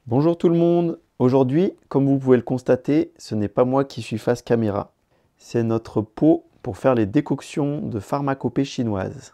Bonjour tout le monde. Aujourd'hui, comme vous pouvez le constater, ce n'est pas moi qui suis face caméra. C'est notre pot pour faire les décoctions de pharmacopée chinoise.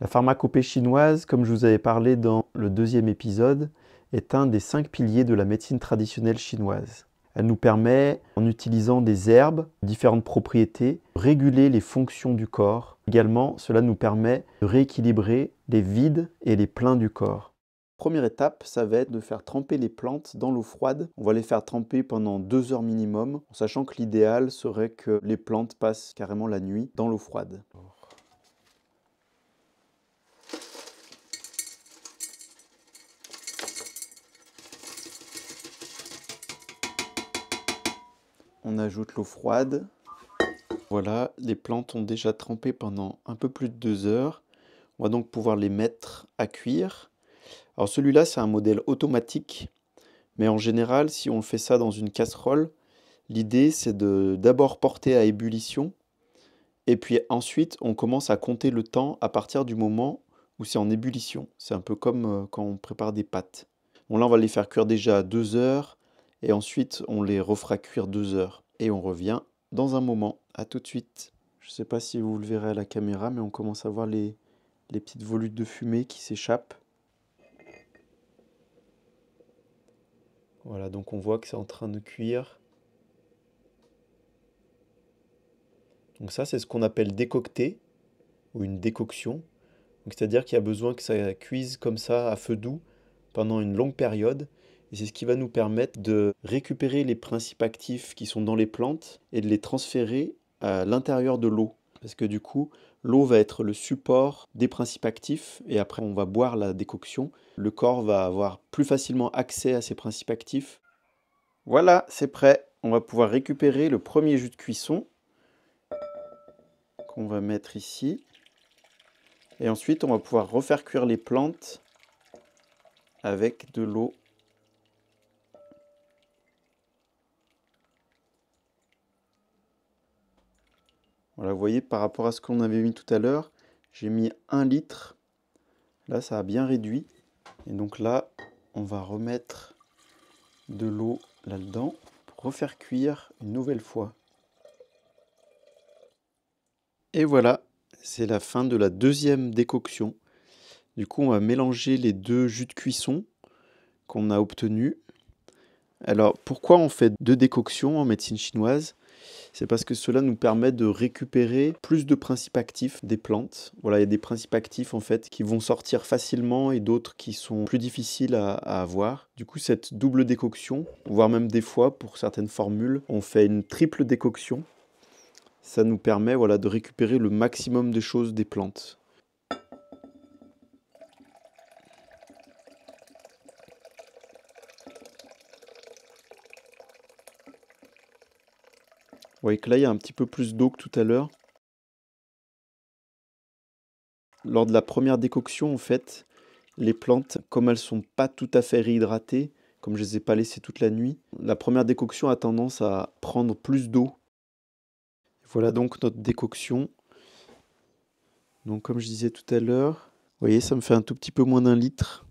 La pharmacopée chinoise, comme je vous avais parlé dans le deuxième épisode, est un des 5 piliers de la médecine traditionnelle chinoise. Elle nous permet, en utilisant des herbes, différentes propriétés, de réguler les fonctions du corps. Également, cela nous permet de rééquilibrer les vides et les pleins du corps. Première étape, ça va être de faire tremper les plantes dans l'eau froide. On va les faire tremper pendant 2 heures minimum, en sachant que l'idéal serait que les plantes passent carrément la nuit dans l'eau froide. On ajoute l'eau froide. Voilà, les plantes ont déjà trempé pendant un peu plus de 2 heures. On va donc pouvoir les mettre à cuire. Alors celui-là, c'est un modèle automatique, mais en général, si on fait ça dans une casserole, l'idée c'est de d'abord porter à ébullition, et puis ensuite on commence à compter le temps à partir du moment où c'est en ébullition. C'est un peu comme quand on prépare des pâtes. Bon là, on va les faire cuire déjà à 2 heures, et ensuite on les refera cuire 2 heures. Et on revient dans un moment. À tout de suite. Je ne sais pas si vous le verrez à la caméra, mais on commence à voir les petites volutes de fumée qui s'échappent. Voilà, donc on voit que c'est en train de cuire. Donc ça, c'est ce qu'on appelle décocter, ou une décoction. Donc c'est-à-dire qu'il y a besoin que ça cuise comme ça à feu doux pendant une longue période. Et c'est ce qui va nous permettre de récupérer les principes actifs qui sont dans les plantes et de les transférer à l'intérieur de l'eau. Parce que du coup, l'eau va être le support des principes actifs et après on va boire la décoction. Le corps va avoir plus facilement accès à ces principes actifs. Voilà, c'est prêt. On va pouvoir récupérer le premier jus de cuisson qu'on va mettre ici. Et ensuite, on va pouvoir refaire cuire les plantes avec de l'eau. Voilà, vous voyez, par rapport à ce qu'on avait mis tout à l'heure, j'ai mis 1 litre. Là, ça a bien réduit. Et donc là, on va remettre de l'eau là-dedans pour refaire cuire une nouvelle fois. Et voilà, c'est la fin de la deuxième décoction. Du coup, on va mélanger les 2 jus de cuisson qu'on a obtenus. Alors, pourquoi on fait 2 décoctions en médecine chinoise? C'est parce que cela nous permet de récupérer plus de principes actifs des plantes. Voilà, il y a des principes actifs en fait qui vont sortir facilement et d'autres qui sont plus difficiles à avoir. Du coup, cette double décoction, voire même des fois pour certaines formules, on fait une triple décoction. Ça nous permet voilà, de récupérer le maximum de choses des plantes. Vous voyez que là, il y a un petit peu plus d'eau que tout à l'heure. Lors de la première décoction, en fait, les plantes, comme elles sont pas tout à fait réhydratées, comme je les ai pas laissées toute la nuit, la première décoction a tendance à prendre plus d'eau. Voilà donc notre décoction. Donc comme je disais tout à l'heure, vous voyez, ça me fait un tout petit peu moins d'1 litre.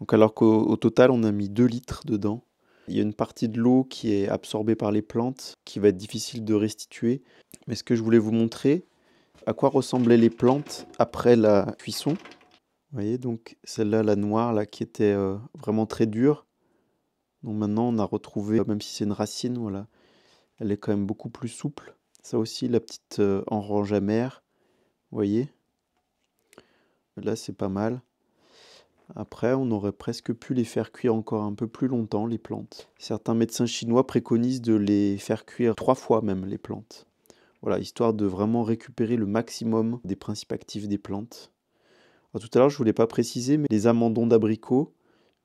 Donc alors qu'au total, on a mis 2 litres dedans. Il y a une partie de l'eau qui est absorbée par les plantes, qui va être difficile de restituer. Mais ce que je voulais vous montrer, à quoi ressemblaient les plantes après la cuisson. Vous voyez, donc celle-là, la noire, là, qui était vraiment très dure. Donc maintenant, on a retrouvé, même si c'est une racine, voilà, elle est quand même beaucoup plus souple. Ça aussi, la petite orange amère, vous voyez. Là, c'est pas mal. Après, on aurait presque pu les faire cuire encore un peu plus longtemps, les plantes. Certains médecins chinois préconisent de les faire cuire 3 fois même, les plantes. Voilà, histoire de vraiment récupérer le maximum des principes actifs des plantes. Alors, tout à l'heure, je ne voulais pas préciser, mais les amandons d'abricot,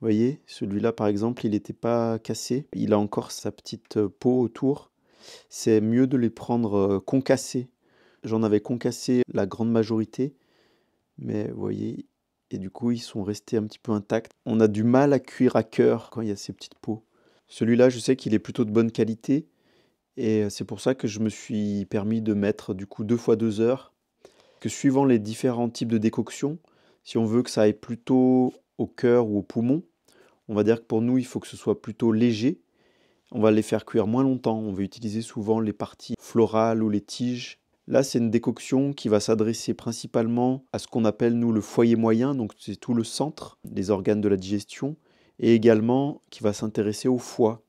vous voyez, celui-là par exemple, il n'était pas cassé. Il a encore sa petite peau autour. C'est mieux de les prendre concassés. J'en avais concassé la grande majorité, mais vous voyez, et du coup, ils sont restés un petit peu intacts. On a du mal à cuire à cœur quand il y a ces petites peaux. Celui-là, je sais qu'il est plutôt de bonne qualité, et c'est pour ça que je me suis permis de mettre du coup 2 fois 2 heures. Que suivant les différents types de décoction, si on veut que ça aille plutôt au cœur ou au poumon, On va dire que pour nous, il faut que ce soit plutôt léger. On va les faire cuire moins longtemps. On va utiliser souvent les parties florales ou les tiges. Là, c'est une décoction qui va s'adresser principalement à ce qu'on appelle, nous, le foyer moyen. Donc, c'est tout le centre, les organes de la digestion. Et également qui va s'intéresser au foie.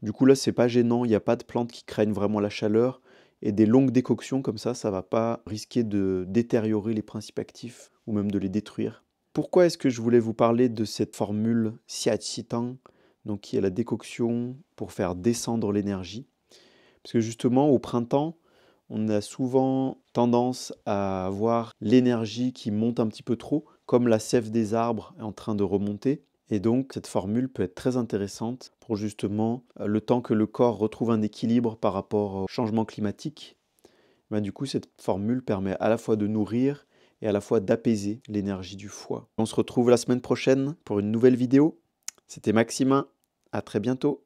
Du coup, là, c'est pas gênant. Il n'y a pas de plantes qui craignent vraiment la chaleur. Et des longues décoctions comme ça va pas risquer de détériorer les principes actifs ou même de les détruire. Pourquoi est-ce que je voulais vous parler de cette formule Xiaqitan, donc qui est la décoction pour faire descendre l'énergie? Parce que justement, au printemps, on a souvent tendance à avoir l'énergie qui monte un petit peu trop, comme la sève des arbres est en train de remonter. Et donc, cette formule peut être très intéressante pour justement le temps que le corps retrouve un équilibre par rapport au changement climatique. Ben, du coup, cette formule permet à la fois de nourrir et à la fois d'apaiser l'énergie du foie. On se retrouve la semaine prochaine pour une nouvelle vidéo. C'était Maximin, à très bientôt.